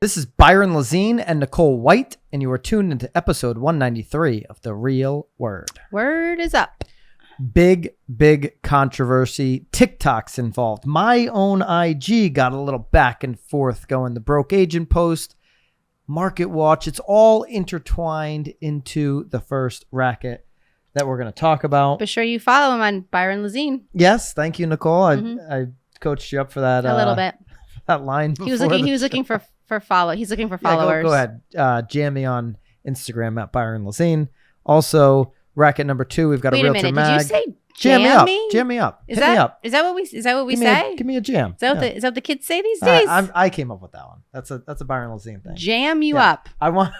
This is Byron Lazine and Nicole White, and you are tuned into episode 193 of The Real Word. Word is up. Big controversy. TikTok's involved. My own IG got a little back and forth going. The broke agent post, Market Watch, it's all intertwined into the first racket that we're going to talk about. Be sure you follow him on Byron Lazine. Yes, thank you, Nicole. I coached you up for that. A little bit. That line. He was looking for follow. He's looking for followers. Go ahead. Jam me on Instagram at Byron Lazine. Also, racket number 2. We've got a Realtor Mag. Did you say jam me? Jam me up. Is Hit me up. that what we say? Give me a jam. Is that what the kids say these days? I came up with that one. That's a Byron Lazine thing. Jam you up. I want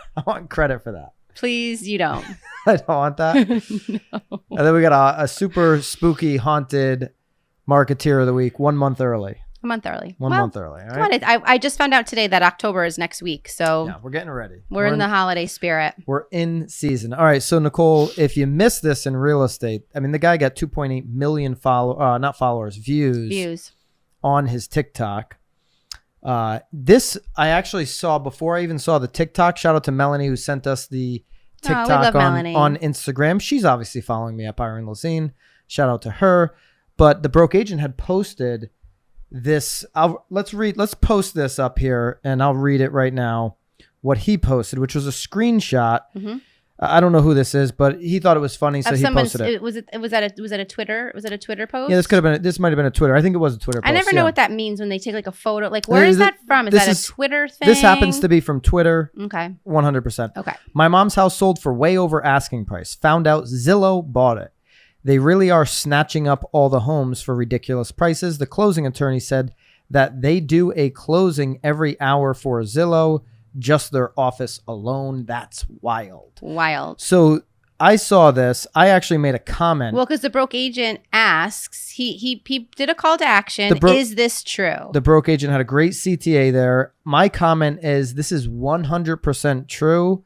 credit for that. Please, you don't. I don't want that. No. And then we got a super spooky haunted Marketeer of the week 1 month early. A month early. One month early. All right. Come on. I just found out today that October is next week. So yeah, we're getting ready. We're in the holiday spirit. We're in season. All right. So Nicole, if you missed this in real estate, I mean, the guy got 2.8 million views on his TikTok. This I actually saw before I even saw the TikTok. Shout out to Melanie who sent us the TikTok on Instagram. She's obviously following me at Byron Lazine. Shout out to her. But the broke agent had posted this. Let's post this up here and I'll read it right now. What he posted, which was a screenshot. Mm-hmm. I don't know who this is, but he thought it was funny, so he posted it. Was that a Twitter? Was it a Twitter post? Yeah, this might have been a Twitter. I think it was a Twitter post. I never know what that means when they take like a photo. Like, where is that from? Is that a Twitter thing? This happens to be from Twitter. Okay. 100%. Okay. My mom's house sold for way over asking price. Found out Zillow bought it. They really are snatching up all the homes for ridiculous prices. The closing attorney said that they do a closing every hour for Zillow, just their office alone. That's wild. So I saw this. I actually made a comment. Well, because the broke agent asks, he did a call to action. Is this true? The broke agent had a great CTA there. My comment is this is 100% true.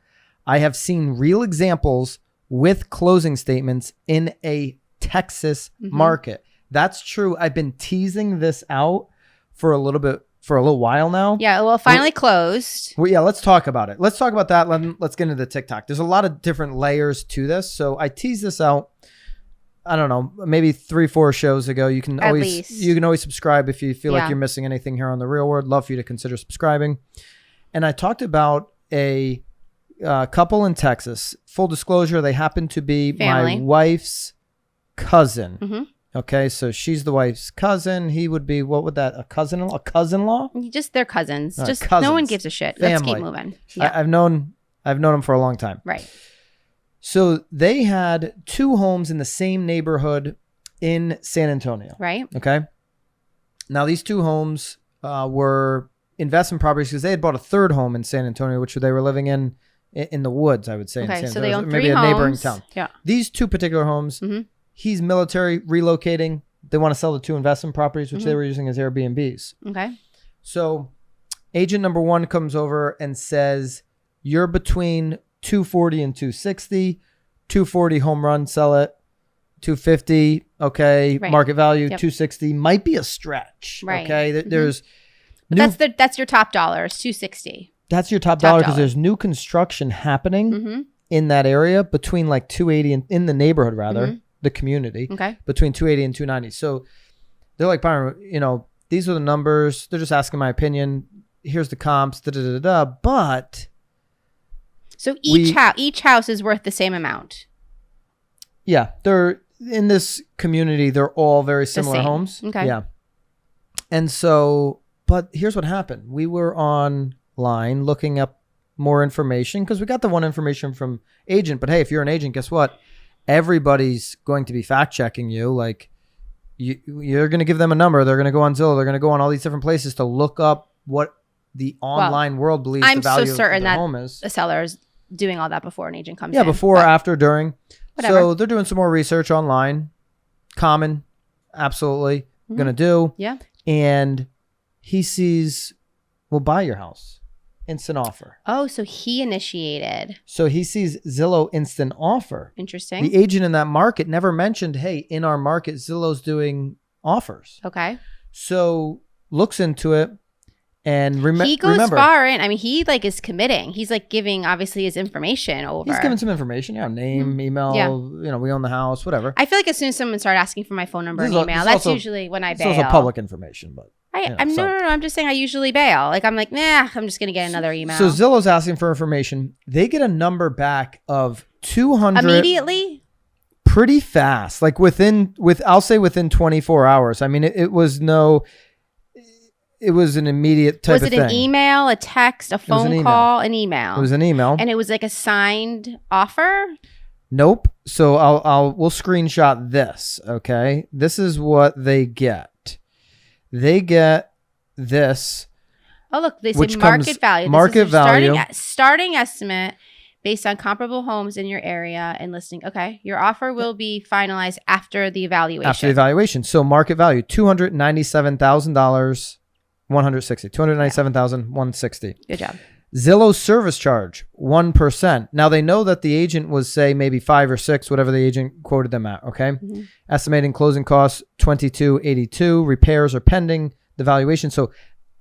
I have seen real examples with closing statements in a Texas market. That's true. I've been teasing this out for a little while now. Yeah, well, finally closed. Well, yeah, let's talk about it. Let's talk about that. Let's get into the TikTok. There's a lot of different layers to this. So I teased this out, I don't know, maybe 3-4 shows ago. You can always subscribe if you feel like you're missing anything here on The Real World. Love for you to consider subscribing. And I talked about a couple in Texas. Full disclosure, they happen to be my wife's cousin. Mm-hmm. Okay, so she's the wife's cousin. He would be, what would that, a cousin-in-law? Just they're cousins. Just cousins. No one gives a shit. Family. Let's keep moving. Yeah. I've known him for a long time. Right. So they had 2 homes in the same neighborhood in San Antonio. Right. Okay. Now these 2 homes were investment properties because they had bought a 3rd home in San Antonio, which they were living in the woods, I would say. Okay, in San so Antonio. they own 3 maybe homes. A neighboring town. Yeah. These 2 particular homes, he's military, relocating. They want to sell the 2 investment properties, which they were using as Airbnbs. Okay. So agent number 1 comes over and says, you're between 240 and 260, 240 home run, sell it. 250, okay, right. Market value, 260 might be a stretch. Right. Okay. There's that's your top dollar, is 260. That's your top dollar because there's new construction happening in that area between like 280 and in the neighborhood rather, the community. Okay. Between 280 and 290. So they're like, Byron, these are the numbers. They're just asking my opinion. Here's the comps, but so each house is worth the same amount. Yeah, they're in this community. They're all very similar homes. Okay. Yeah. And so, but here's what happened. We were online looking up more information because we got the one information from agent. But hey, if you're an agent, guess what? Everybody's going to be fact checking you. Like you're going to give them a number. They're going to go on Zillow. They're going to go on all these different places to look up what the online world believes the value of the home is. The seller is doing all that before an agent comes in. Yeah, before, after, during. Whatever. So they're doing some more research online. Common, absolutely going to do. Yeah. And he sees, we'll buy your house. Instant offer. Oh, so he initiated. So he sees Zillow instant offer. Interesting. The agent in that market never mentioned, hey, in our market, Zillow's doing offers. Okay. So looks into it And he goes far in. I mean, he like is committing. He's like giving obviously his information over. He's giving some information. Yeah, name, email. Yeah. You know, we own the house, whatever. I feel like as soon as someone started asking for my phone number and email, that's usually when I bail. It's also public information, but no. I'm just saying I usually bail. Like I'm like, nah, I'm just gonna get another email. So Zillow's asking for information. They get a number back of 200 immediately. Pretty fast, like I'll say within 24 hours. I mean, it was an immediate type of thing. Was it an email, a text, a phone call, an email? It was an email. And it was like a signed offer? Nope. So we'll screenshot this, okay? This is what they get. They get this. Oh, look, they say market value. Market value. Starting estimate based on comparable homes in your area and listing. Okay. Your offer will be finalized after the evaluation. After the evaluation. So market value, $297,000. 160, 297,160. Good job. Zillow service charge, 1%. Now they know that the agent was say maybe 5 or 6, whatever the agent quoted them at. Okay. Mm-hmm. Estimating closing costs, $22.82. Repairs are pending the valuation. So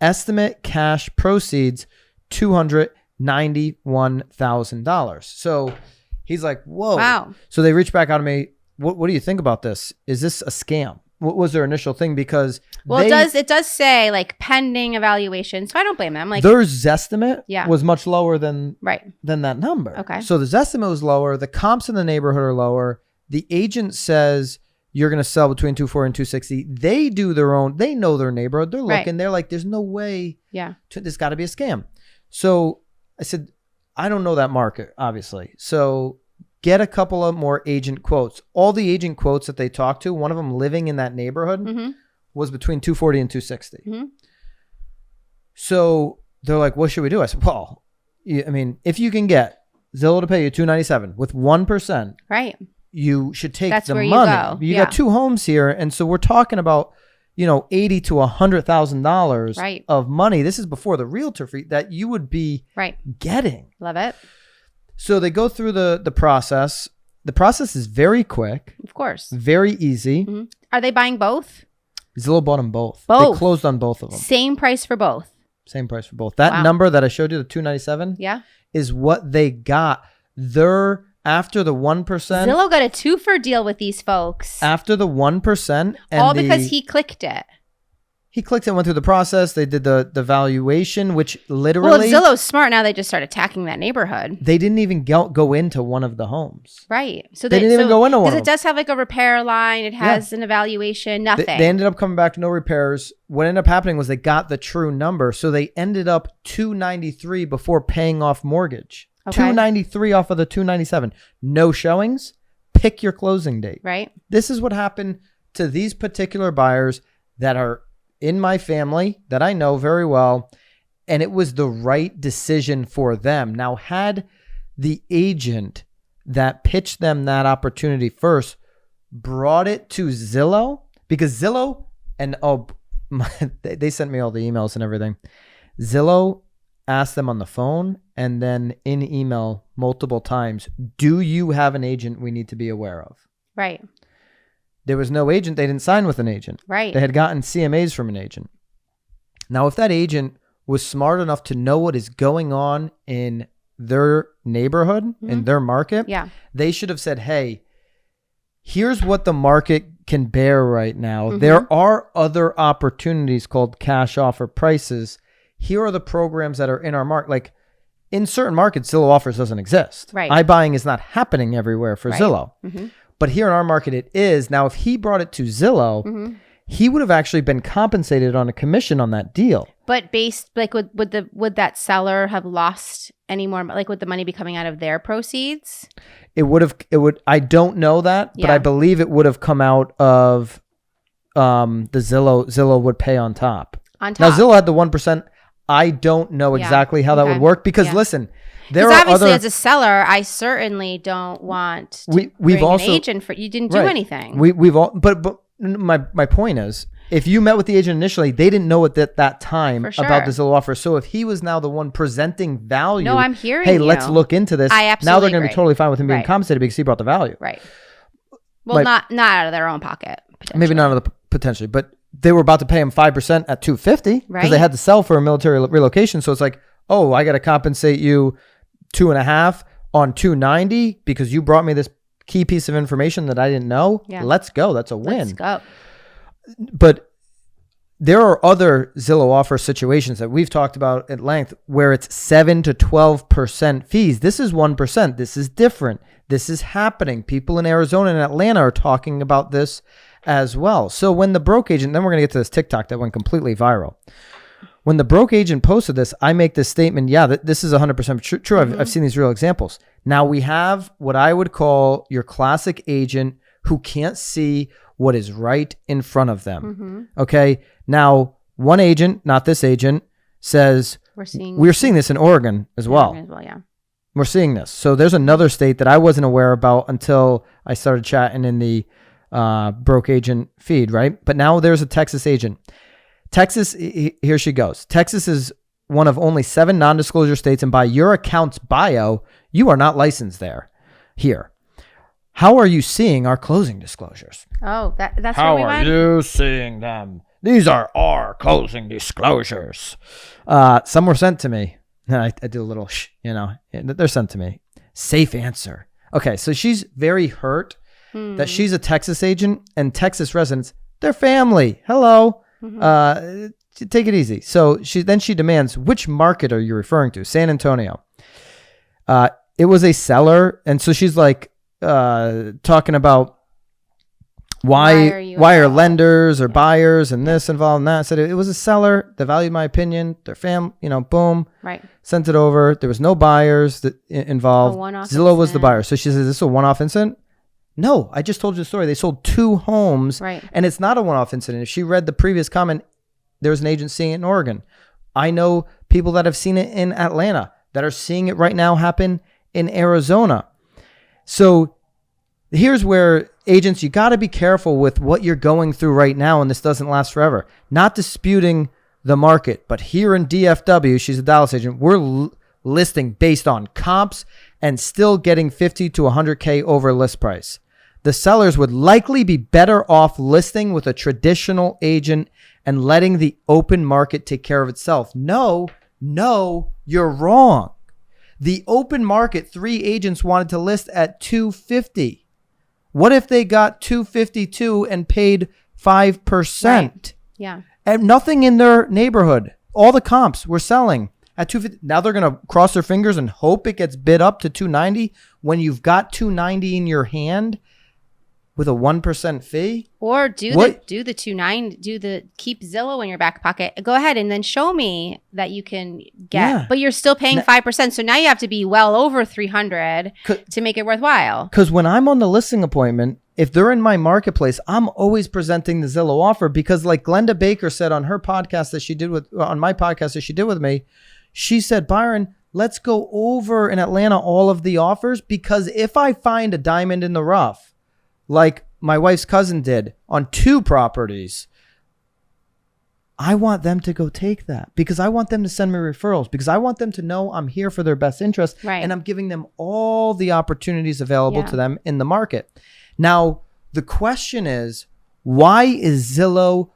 estimate cash proceeds, $291,000. So he's like, whoa. Wow. So they reach back out to me. What do you think about this? Is this a scam? What was their initial thing? Because it does say like pending evaluation, so I don't blame them. Like their Zestimate was much lower than that number. Okay, so the Zestimate was lower. The comps in the neighborhood are lower. The agent says you're going to sell between 240 and 260. They do their own. They know their neighborhood. They're looking. Right. They're like, there's no way. Yeah, there's got to be a scam. So I said, I don't know that market, obviously. So get a couple of more agent quotes. All the agent quotes that they talked to, one of them living in that neighborhood, was between 240 and 260. Mm-hmm. So they're like, what should we do? I said, well, I mean, if you can get Zillow to pay you $297 with 1%, right? You should take That's the where money. You got 2 homes here, and so we're talking about $80,000 to $100,000 of money. This is before the realtor fee that you would be getting. Love it. So they go through the process. The process is very quick. Of course. Very easy. Mm-hmm. Are they buying both? Zillow bought them both. Both. They closed on both of them. Same price for both. Same price for both. That number that I showed you, the 297, is what they got. They're after the 1%. Zillow got a 2-for deal with these folks. After the 1%. All because he clicked it. He clicked and went through the process. They did the valuation, which literally... Well, Zillow's smart. Now they just start attacking that neighborhood. They didn't even go into one of the homes. Right. So they didn't even go into one of them. Because it does have like a repair line. It has an evaluation. Nothing. They ended up coming back to no repairs. What ended up happening was they got the true number. So they ended up $293 before paying off mortgage. Okay. $293 off of the $297. No showings. Pick your closing date. Right. This is what happened to these particular buyers that are in my family that I know very well, and it was the right decision for them. Now, had the agent that pitched them that opportunity first brought it to Zillow, because Zillow and they sent me all the emails and everything. Zillow asked them on the phone and then in email multiple times, do you have an agent we need to be aware of? Right. There was no agent. They didn't sign with an agent. Right. They had gotten CMAs from an agent. Now, if that agent was smart enough to know what is going on in their neighborhood, in their market, they should have said, hey, here's what the market can bear right now. There are other opportunities called cash offer prices. Here are the programs that are in our market. Like in certain markets, Zillow offers doesn't exist. Right. iBuying is not happening everywhere for Zillow. Mm-hmm. But here in our market, it is. Now, if he brought it to Zillow, he would have actually been compensated on a commission on that deal. But based, like, would that seller have lost any more? Like, would the money be coming out of their proceeds? It would. I don't know that, but I believe it would have come out of the Zillow. Zillow would pay on top. Now, Zillow had the 1%. I don't know exactly how that would work because listen. There are obviously, as a seller, I certainly don't want to bring an agent for you. Didn't do anything. But my point is, if you met with the agent initially, they didn't know at that time about the Zillow offer. So if he was now the one presenting value, no, I'm hearing. Hey, let's look into this. I absolutely now they're going to be totally fine with him being compensated because he brought the value. Right. Well, not out of their own pocket. Maybe not out of the potentially, but they were about to pay him 5% at $250 because they had to sell for a military relocation. So it's like, oh, I got to compensate you 2.5 on $290 because you brought me this key piece of information that I didn't know. Yeah. Let's go. That's a win. Let's go. But there are other Zillow offer situations that we've talked about at length where it's 7 to 12% fees. This is 1%. This is different. This is happening. People in Arizona and Atlanta are talking about this as well. So when the broke agent, then we're going to get to this TikTok that went completely viral. When the broke agent posted this, I make this statement, yeah, this is 100% true. I've seen these real examples. Now we have what I would call your classic agent who can't see what is right in front of them. Okay. Now, one agent, not this agent, says we're seeing this in Oregon as well. Yeah. We're seeing this. So there's another state that I wasn't aware about until I started chatting in the broke agent feed, right? But now there's a Texas agent. Texas, here she goes. Texas is one of only 7 non-disclosure states, and by your account's bio, you are not licensed there. Here. How are you seeing our closing disclosures? Oh, that's how where we went? How are you seeing them? These are our closing disclosures. Some were sent to me. I did a little they're sent to me. Safe answer. Okay, so she's very hurt that she's a Texas agent and Texas residents, they're family. Hello. Take it easy. So she demands, which market are you referring to? San Antonio. It was a seller. And so she's like talking about why are lenders or buyers and this involved and that. I said it was a seller. They valued my opinion. Their boom. Right. Sent it over. There was no buyers that involved. Zillow was the buyer. So she says, is this a one-off incident? No, I just told you the story. They sold 2 homes, and it's not a one-off incident. If she read the previous comment, there's an agent seeing it in Oregon. I know people that have seen it in Atlanta that are seeing it right now happen in Arizona. So here's where agents, you got to be careful with what you're going through right now, and this doesn't last forever. Not disputing the market, but here in DFW, she's a Dallas agent, we're listing based on comps and still getting 50 to 100K over list price. The sellers would likely be better off listing with a traditional agent and letting the open market take care of itself. No, you're wrong. The open market, 3 agents wanted to list at 250. What if they got 252 and paid 5%? Right. Yeah. And nothing in their neighborhood. All the comps were selling at 250. Now they're going to cross their fingers and hope it gets bid up to 290 when you've got 290 in your hand with a 1% fee. Or keep Zillow in your back pocket. Go ahead and then show me that you can get, but you're still paying 5%. So now you have to be well over 300 to make it worthwhile. Because when I'm on the listing appointment, if they're in my marketplace, I'm always presenting the Zillow offer because like Glenda Baker said on her podcast that she did on my podcast that she did with me, she said, Byron, let's go over in Atlanta all of the offers because if I find a diamond in the rough, like my wife's cousin did on 2 properties, I want them to go take that because I want them to send me referrals because I want them to know I'm here for their best interest and I'm giving them all the opportunities available to them in the market. Now, the question is, why is Zillow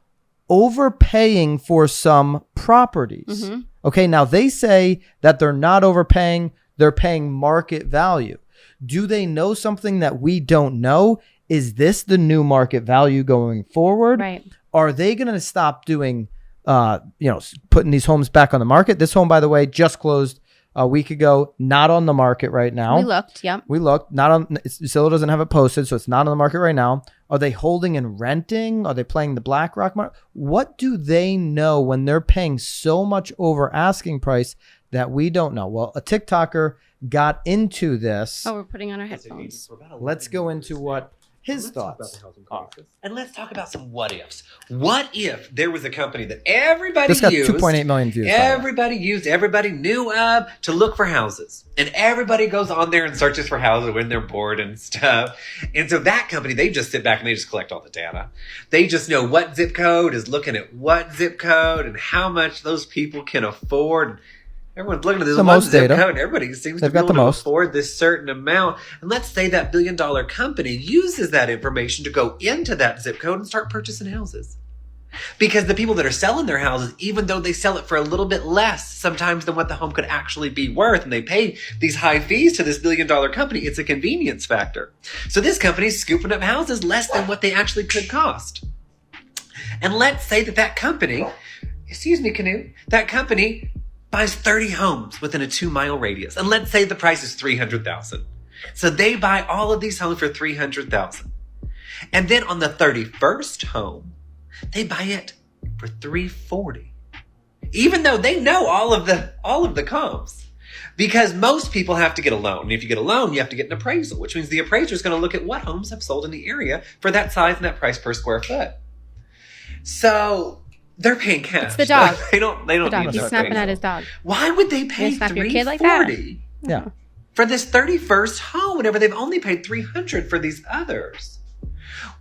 overpaying for some properties? Okay, now they say that they're not overpaying, they're paying market value. Do they know something that we don't know? Is this the new market value going forward? Right. Are they going to stop doing, putting these homes back on the market? This home, by the way, just closed a week ago, not on the market right now. We looked, yep. We looked, not on, Zillow doesn't have it posted, so it's not on the market right now. Are they holding and renting? Are they playing the BlackRock market? What do they know when they're paying so much over asking price that we don't know? Well, a TikToker got into this. Oh, we're putting on our headphones. Let's go into what his thoughts are. And let's talk about some what ifs. What if there was a company that everybody used? This got 2.8 million views. Everybody knew of to look for houses. And everybody goes on there and searches for houses when they're bored and stuff. And so that company, they just sit back and they just collect all the data. They just know what zip code is looking at what zip code and how much those people can afford. Everyone's looking at this one zip code. Everybody seems to be able to afford this certain amount. And let's say that $1 billion company uses that information to go into that zip code and start purchasing houses. Because the people that are selling their houses, even though they sell it for a little bit less sometimes than what the home could actually be worth, and they pay these high fees to this billion-dollar company, it's a convenience factor. So this company's scooping up houses less than what they actually could cost. And let's say that company, excuse me, Canoe, that company buys 30 homes within a 2-mile radius. And let's say the price is $300,000. So they buy all of these homes for $300,000. And then on the 31st home, they buy it for $340,000, even though they know all of the comps, because most people have to get a loan. And if you get a loan, you have to get an appraisal, which means the appraiser is going to look at what homes have sold in the area for that size and that price per square foot. So they're paying cash. It's the dog. They don't the dog. need He's snapping at his dog. Why would they pay $340,000 Yeah. for this 31st home whenever they've only paid $300,000 for these others?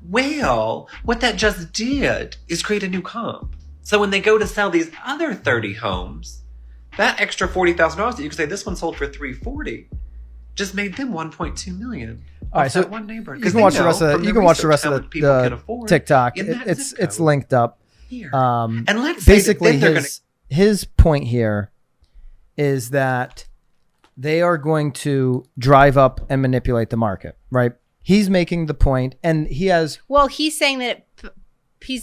Well, what that just did is create a new comp. So when they go to sell these other 30 homes, that extra $40,000 that you could say this one sold for $340,000 just made them $1.2 million. All right, so one neighbor. You can watch the rest of the TikTok. It's linked up. And let's basically his point here is that they are going to drive up and manipulate the market, right? He's making the point, and he has. Well, he's saying that he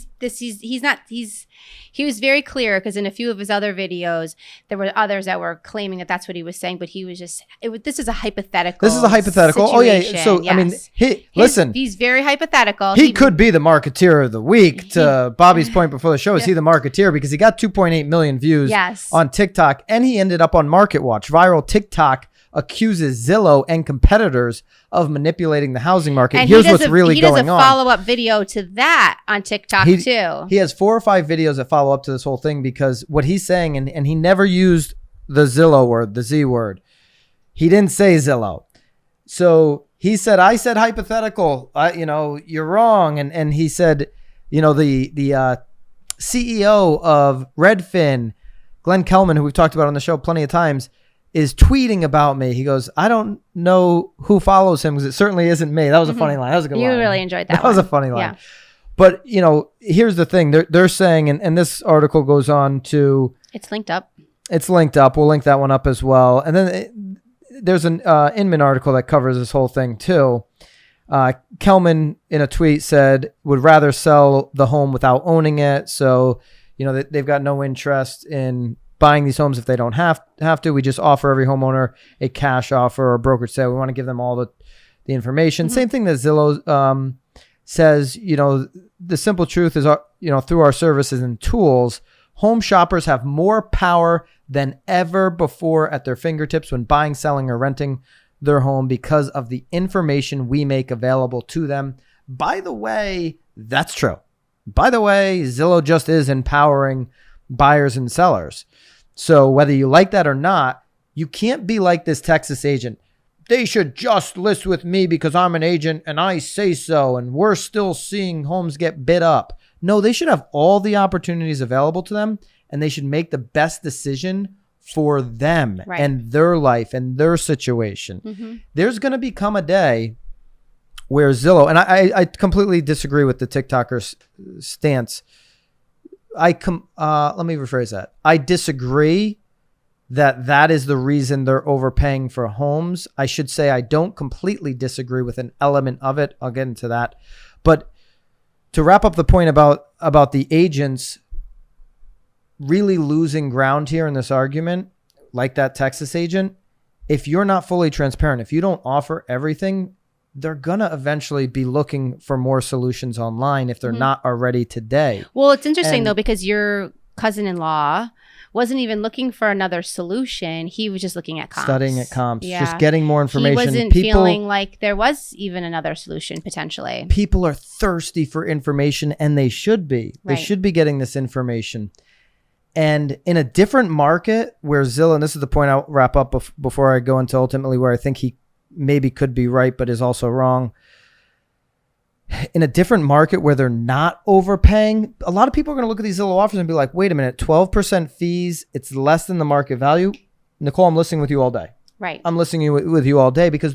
was very clear, because in a few of his other videos, there were others that were claiming that that's what he was saying, but he was just. This is a hypothetical. This is a hypothetical. Situation. Oh yeah. So yes. I mean, listen. He's very hypothetical. He could be the marketeer of the week. To Bobby's point before the show, is he the marketeer because he got 2.8 million views on TikTok, and he ended up on MarketWatch. Viral TikTok accuses Zillow and competitors of manipulating the housing market. And here's what's really going on. He does a follow-up video to that on TikTok too. He has 4 or 5 videos that follow up to this whole thing, because what he's saying, and he never used the Zillow word, the Z word. He didn't say Zillow. So he said, I said hypothetical, you're wrong. And he said, the CEO of Redfin, Glenn Kelman, who we've talked about on the show plenty of times, is tweeting about me. He goes, I don't know who follows him, because it certainly isn't me. That was a funny line. That was a good line. You really enjoyed that. That was a funny line. Yeah. But, here's the thing. They're saying, and this article goes on to... It's linked up. We'll link that one up as well. And then there's an Inman article that covers this whole thing too. Kelman, in a tweet, said, would rather sell the home without owning it. So, they've got no interest in buying these homes if they don't have to. We just offer every homeowner a cash offer or a brokerage sale. We want to give them all the information. Same thing that Zillow says, the simple truth is, through our services and tools, home shoppers have more power than ever before at their fingertips when buying, selling, or renting their home, because of the information we make available to them. By the way, that's true. By the way, Zillow just is empowering buyers and sellers. So whether you like that or not, you can't be like this Texas agent. They should just list with me because I'm an agent and I say so, and we're still seeing homes get bid up. No, they should have all the opportunities available to them, and they should make the best decision for them and their life and their situation. There's going to become a day where Zillow, and I completely disagree with the TikToker's stance. Let me rephrase that. I disagree that is the reason they're overpaying for homes. I should say I don't completely disagree with an element of it. I'll get into that. But to wrap up the point about the agents really losing ground here in this argument, like that Texas agent, if you're not fully transparent, if you don't offer everything, they're going to eventually be looking for more solutions online if they're not already today. Well, it's interesting though, because your cousin-in-law wasn't even looking for another solution. He was just looking at comps. Studying at comps, just getting more information. He wasn't feeling like there was even another solution potentially. People are thirsty for information, and they should be. They should be getting this information. And in a different market where Zillow, and this is the point I'll wrap up before I go into ultimately where I think he maybe could be right, but is also wrong. In a different market where they're not overpaying, a lot of people are going to look at these Zillow offers and be like, wait a minute, 12% fees, it's less than the market value. Nicole, I'm listening with you all day. Right. I'm listening with you all day, because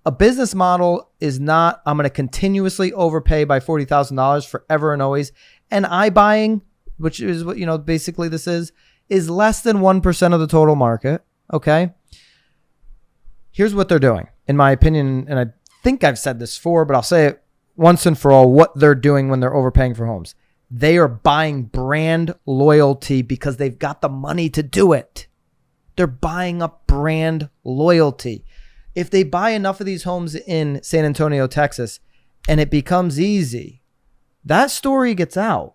a business model is not, I'm going to continuously overpay by $40,000 forever and always, And iBuying, which is what, basically this is less than 1% of the total market. Okay. Here's what they're doing, in my opinion. And I think I've said this before, but I'll say it once and for all, what they're doing when they're overpaying for homes. They are buying brand loyalty because they've got the money to do it. They're buying up brand loyalty. If they buy enough of these homes in San Antonio, Texas, and it becomes easy, that story gets out.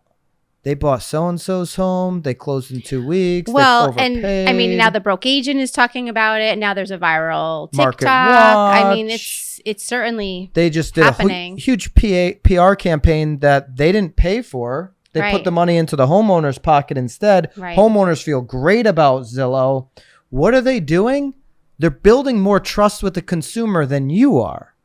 They bought so-and-so's home. They closed in 2 weeks. Well, and I mean, now the broke agent is talking about it. Now there's a viral TikTok. I mean, it's certainly they just did happening. A huge PR campaign that they didn't pay for. They put the money into the homeowner's pocket instead. Right. Homeowners feel great about Zillow. What are they doing? They're building more trust with the consumer than you are.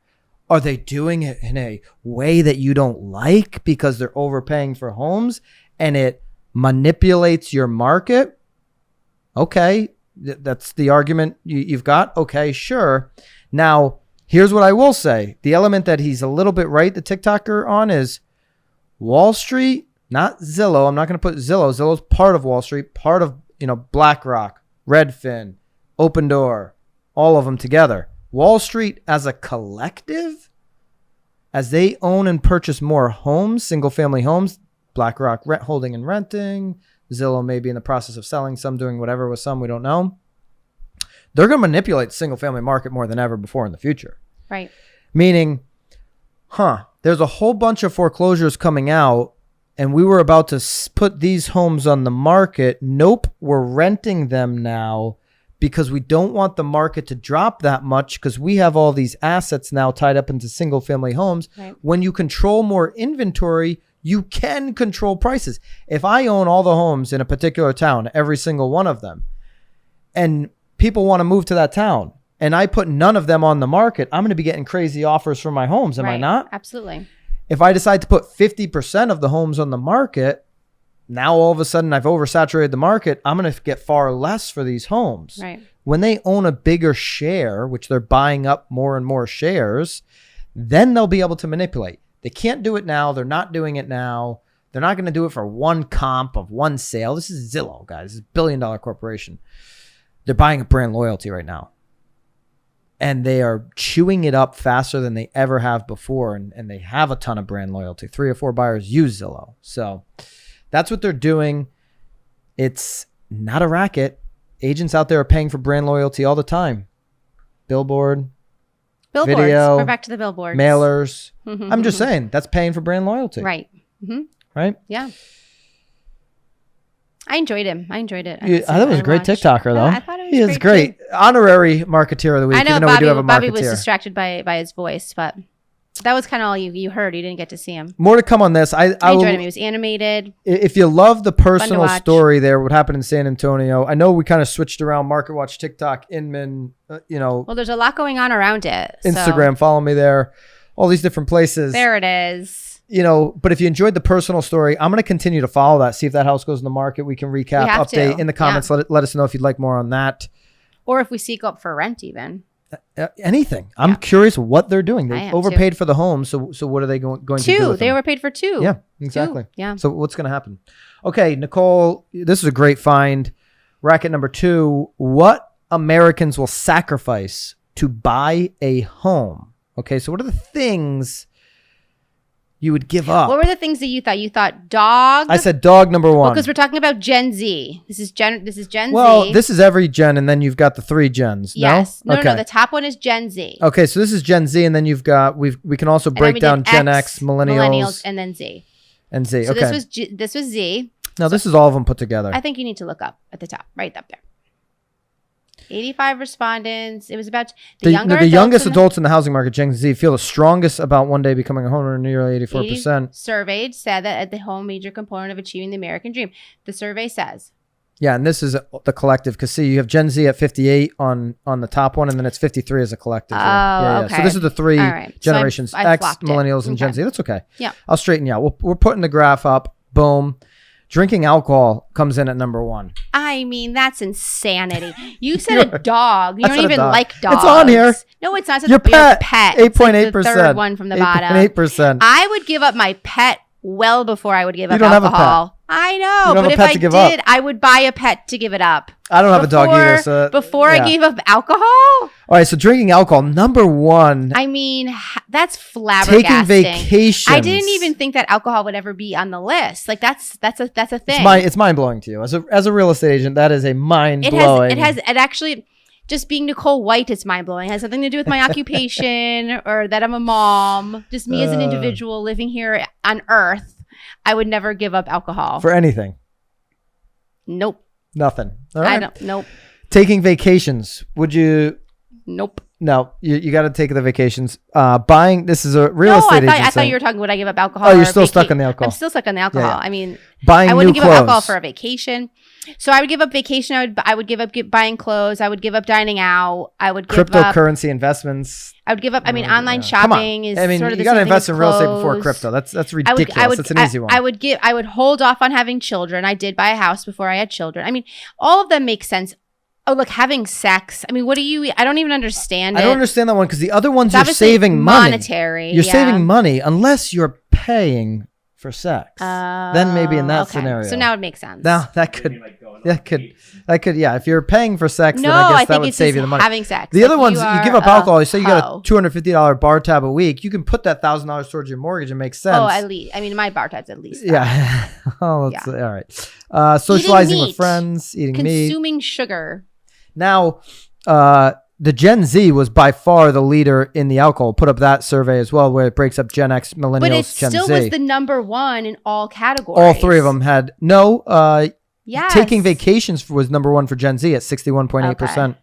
Are they doing it in a way that you don't like because they're overpaying for homes and it manipulates your market? Okay, that's the argument you've got. Okay, sure. Now, here's what I will say. The element that he's a little bit right, the TikToker, on is Wall Street, not Zillow. I'm not going to put Zillow. Zillow's part of Wall Street, part of, BlackRock, Redfin, Open Door, all of them together. Wall Street as a collective, as they own and purchase more homes, single family homes, BlackRock holding and renting, Zillow may be in the process of selling some, doing whatever with some, we don't know. They're going to manipulate the single family market more than ever before in the future. Right. Meaning, there's a whole bunch of foreclosures coming out and we were about to put these homes on the market. Nope, we're renting them now because we don't want the market to drop that much because we have all these assets now tied up into single family homes. Right. When you control more inventory, you can control prices. If I own all the homes in a particular town, every single one of them, and people want to move to that town, and I put none of them on the market, I'm going to be getting crazy offers for my homes. Am I not? Absolutely. If I decide to put 50% of the homes on the market, now all of a sudden I've oversaturated the market. I'm going to get far less for these homes. Right. When they own a bigger share, which they're buying up more and more shares, then they'll be able to manipulate. They can't do it now. They're not doing it now. They're not going to do it for one comp of one sale. This is Zillow, guys. This is a billion-dollar corporation. They're buying up brand loyalty right now. And they are chewing it up faster than they ever have before. And they have a ton of brand loyalty. 3 or 4 buyers use Zillow. So that's what they're doing. It's not a racket. Agents out there are paying for brand loyalty all the time. Billboards. Video. We're back to the billboards. Mailers. I'm just saying, that's paying for brand loyalty. Right. Right? Yeah. I enjoyed him. I enjoyed it. I thought it was a great TikToker, though. I thought it was he is great. Too. Honorary Marketeer of the week. I know, even though Bobby, we do have a Bobby Marketeer. was distracted by his voice, but that was kind of all you heard. You didn't get to see him. More to come on this. I enjoyed him. He was animated. If you love the personal story there, what happened in San Antonio, I know we kind of switched around MarketWatch, TikTok, Inman, Well, there's a lot going on around it. Instagram, follow me there. All these different places. There it is. But if you enjoyed the personal story, I'm going to continue to follow that. See if that house goes in the market. We can recap, update in the comments. Yeah. Let us know if you'd like more on that. Or if we seek up for rent even. Anything. I'm curious what they're doing. They overpaid for the home. So what are they going to do with They them? overpaid for 2. Yeah, exactly. 2. Yeah. So what's going to happen? Okay, Nicole, this is a great find. Racket number 2. What Americans will sacrifice to buy a home? Okay, so what are the things you would give up? What were the things that you thought? You thought dog? I said dog number 1. Because we're talking about Gen Z. This is Gen Z. Well, this is every gen, and then you've got the 3 gens. Yes. No? No, the top one is Gen Z. Okay, so this is Gen Z, and then you've got we can also break down Gen X, millennials, and then Z. And Z. So okay. this was Z. No, this is all of them put together. I think you need to look up at the top, right up there. 85 respondents. It was about the youngest adults in the housing market, Gen Z, feel the strongest about one day becoming a homeowner. Nearly 84%. Surveyed said that at the home major component of achieving the American dream. The survey says. Yeah, and this is the collective. Because see, you have Gen Z at 58 on the top one, and then it's 53 as a collective. Okay. So this is the 3 generations: so X, millennials, and Gen Z. That's okay. Yeah. I'll straighten you out. We're putting the graph up. Boom. Drinking alcohol comes in at number 1. I mean, that's insanity. You said a dog. You don't even like dogs. It's on here. No, it's not. Your pet. 8.8%. The third one from the bottom. 8.8%. I would give up my pet well before I would give up don't have a alcohol. I know, You don't but have a if pet I to give did, up. I would buy a pet to give it up. I don't have a dog either. So before I gave up alcohol? All right, so drinking alcohol, number one. I mean, that's flabbergasting. Taking vacations. I didn't even think that alcohol would ever be on the list. Like that's a thing. It's mind blowing to you as a real estate agent. That is a mind blowing. It actually. Just being Nicole White is mind blowing. It has nothing to do with my occupation or that I'm a mom. Just me as an individual living here on Earth. I would never give up alcohol For anything. Nope. Nothing. All right. I don't. Nope. Taking vacations. Would you? Nope. No, you got to take the vacations. Buying. This is a real estate agent. I thought you were talking. Would I give up alcohol? Oh, you're still stuck on the alcohol. I'm still stuck on the alcohol. Yeah. I mean, buying I wouldn't new give clothes. up alcohol for a vacation. So I would give up vacation. I would give up buying clothes. I would give up dining out. I would give up cryptocurrency investments. I would give up. I mean, online Come on. shopping is I mean, sort of the you got to same thing invest as in real estate before clothes. crypto. That's ridiculous. That's an easy one. I would hold off on having children. I did buy a house before I had children. I mean, all of them make sense. Oh, look, having sex. I mean, I don't even understand it. I don't understand that one because the other ones It's you're saving money. Monetary. You're saving money unless you're paying for sex. Then maybe in that scenario. So now it makes sense. Now that could, yeah. If you're paying for sex, then I guess that would save you the money. Having sex. The other ones, you give up alcohol. You say you got a hoe. $250 bar tab a week. You can put that $1,000 towards your mortgage and make sense. Oh, at least. I mean, my bar tab's at least. Yeah. All right. Socializing with friends, eating meat, consuming sugar. Now, the Gen Z was by far the leader in the alcohol. Put up that survey as well, where it breaks up Gen X, Millennials, But it Gen Z. still was the number one in all categories. All three of them had Yes. Taking vacations was number one for Gen Z at 61.8%. Okay.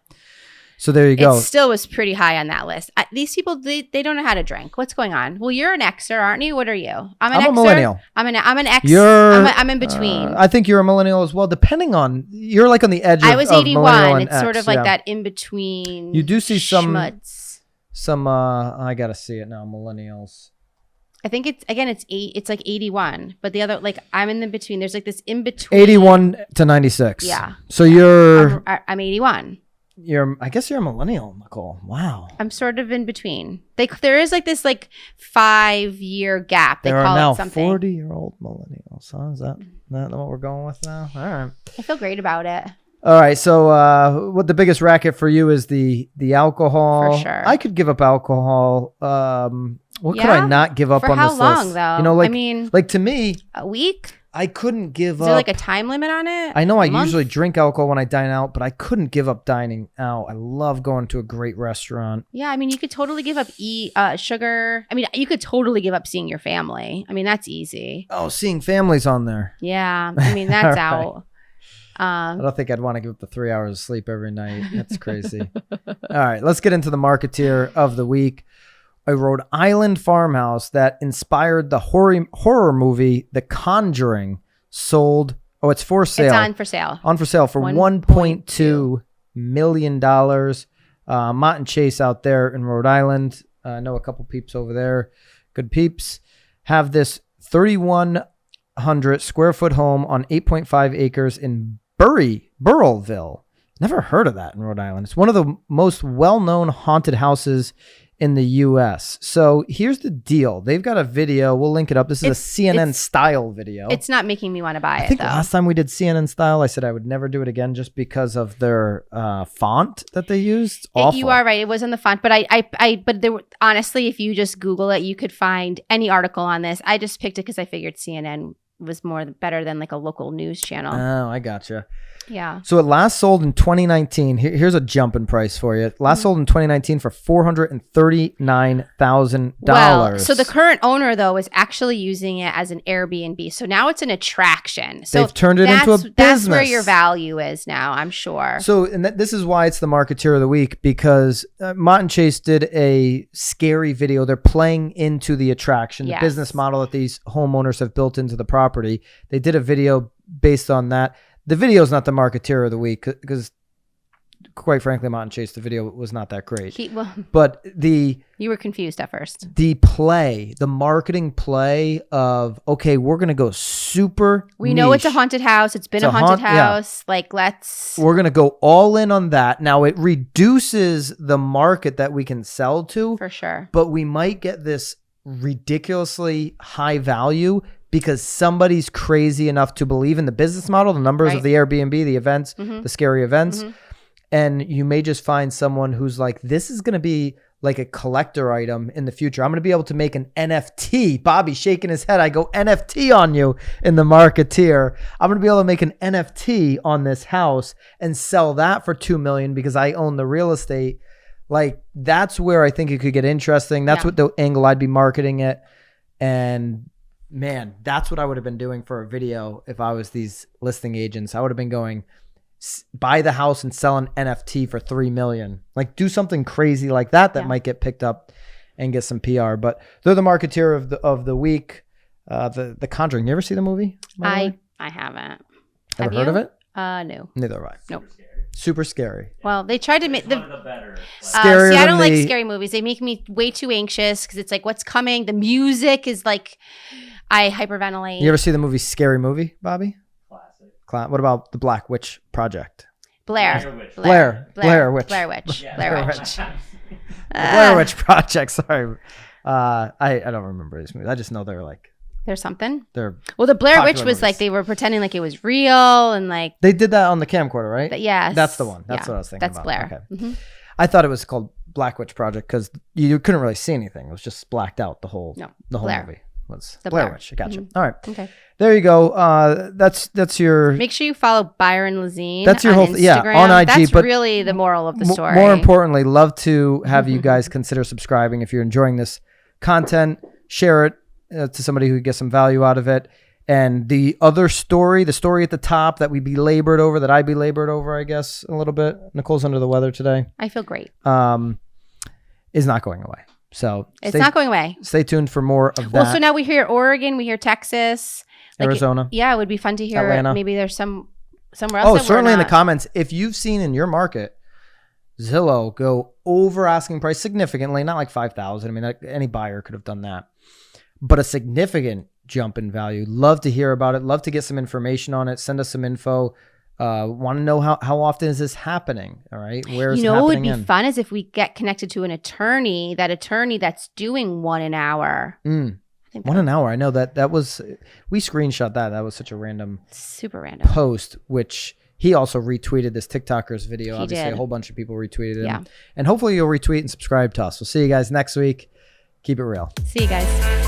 So there you go. It still was pretty high on that list. These people, they don't know how to drink. What's going on? Well, you're an Xer, aren't you? What are you? I'm a millennial. I'm an X. You're, I'm in between. I think you're a millennial as well, depending on, you're like on the edge of I was of 81. It's X, sort of like that in between. You do see schmutz. some I got to see it now, millennials. I think it's like 81, but the other, like, I'm in the between. There's like this in between. 81 to 96. Yeah. So you're I'm 81. I guess you're a millennial, Nicole. Wow. I'm sort of in between. There is like this 5-year gap. They there call are now it something. 40-year-old millennials. Huh? Is that what we're going with now? All right. I feel great about it. All right. So what the biggest racket for you is the alcohol. For sure. I could give up alcohol. What could I not give up for on how this long, list? though? You know, I mean, like to me, a week? I couldn't give Is up. there like a time limit on it? I know I month? usually drink alcohol when I dine out, but I couldn't give up dining out. I love going to a great restaurant. Yeah, I mean, you could totally give up sugar. I mean, you could totally give up seeing your family. I mean, that's easy. Oh, seeing families on there. Yeah, I mean, that's Right. out. I don't think I'd want to give up the 3 hours of sleep every night. That's crazy. All right, let's get into the Marketeer of the week. A Rhode Island farmhouse that inspired the horror movie The Conjuring sold. Oh, it's for sale. It's on for sale. On for sale for $1.2 million. Mott and Chase out there in Rhode Island. I know a couple peeps over there. Good peeps. Have this 3,100 square foot home on 8.5 acres in Burrillville. Never heard of that in Rhode Island. It's one of the most well-known haunted houses in the U.S. So here's the deal. They've got a video. We'll link it up. This is a CNN style video. It's not making me want to buy it, I think though. last time we did CNN style, I said I would never do it again just because of their font that they used. Awful. You are right. It was on the font, but but there were, honestly, if you just Google it, you could find any article on this. I just picked it because I figured CNN was better than like a local news channel. Oh, I gotcha. Yeah. So it last sold in 2019. Here's a jump in price for you. It last sold in 2019 for $439,000. Well, so the current owner, though, is actually using it as an Airbnb. So now it's an attraction. So they've turned it into a business. That's where your value is now, I'm sure. So, and this is why it's the Marketeer of the week, because Mott and Chase did a scary video. They're playing into the attraction, the business model that these homeowners have built into the property. They did a video based on that. The video is not the Marketeer of the week because, quite frankly, Mott and Chase, the video was not that great. But you were confused at first. The marketing play of, okay, we're going to go super We know it's a haunted house. It's been a haunted house. Yeah. We're going to go all in on that. Now, it reduces the market that we can sell to. For sure. But we might get this ridiculously high value because somebody's crazy enough to believe in the business model, the numbers of the Airbnb, the events, the scary events. And you may just find someone who's like, this is going to be like a collector item in the future. I'm going to be able to make an NFT. Bobby shaking his head. I go NFT on you in the Marketeer. I'm going to be able to make an NFT on this house and sell that for $2 million because I own the real estate. Like, that's where I think it could get interesting. That's what the angle I'd be marketing it. And man, that's what I would have been doing for a video if I was these listing agents. I would have been going, buy the house and sell an NFT for $3 million. Like, do something crazy like that might get picked up and get some PR. But they're the Marketeer of the week. The Conjuring. You ever see the movie? I haven't. Ever heard of it? No. Neither have I. Nope. Super scary. Well, they tried to make one of the better. Scarier see, I don't than like scary movies. They make me way too anxious because it's like, what's coming? The music is like, I hyperventilate. You ever see the movie Scary Movie, Bobby? Classic. What about the Black Witch Project? Blair Witch. The Blair Witch. Blair Witch. Blair Witch Project. Sorry. I don't remember these movies. I just know they're like, there's something. Well, the Blair Witch was like, they were pretending like it was real and like. They did that on the camcorder, right? Yes. That's the one. That's what I was thinking That's about. Blair. Okay. I thought it was called Black Witch Project because you couldn't really see anything. It was just blacked out the whole Blair. movie. Was The Blair Blair. Witch. Gotcha. All right. Okay. There you go. That's your. Make sure you follow Byron Lazine. That's your on whole Instagram. on IG. That's but really the moral of the story. More importantly, love to have you guys consider subscribing if you're enjoying this content. Share it to somebody who gets some value out of it. And the other story, the story at the top that we belabored over, that I belabored over, I guess a little bit. Nicole's under the weather today. I feel great. Is not going away. So it's not going away. Stay tuned for more of that. Well, so now we hear Oregon, we hear Texas, Arizona. It would be fun to hear. Atlanta. Maybe there's somewhere else. Oh, certainly in the comments. If you've seen in your market Zillow go over asking price significantly, not like 5,000. I mean, any buyer could have done that, but a significant jump in value. Love to hear about it. Love to get some information on it. Send us some info. Want to know how often is this happening? All right. Where is it happening? What would be fun is if we get connected to an attorney that's doing 1 an hour. I think 1 an hour. I know that was, we screenshot that. That was such a super random post, which he also retweeted this TikToker's video. He Obviously did. a whole bunch of people retweeted it. Yeah. And hopefully you'll retweet and subscribe to us. We'll see you guys next week. Keep it real. See you guys.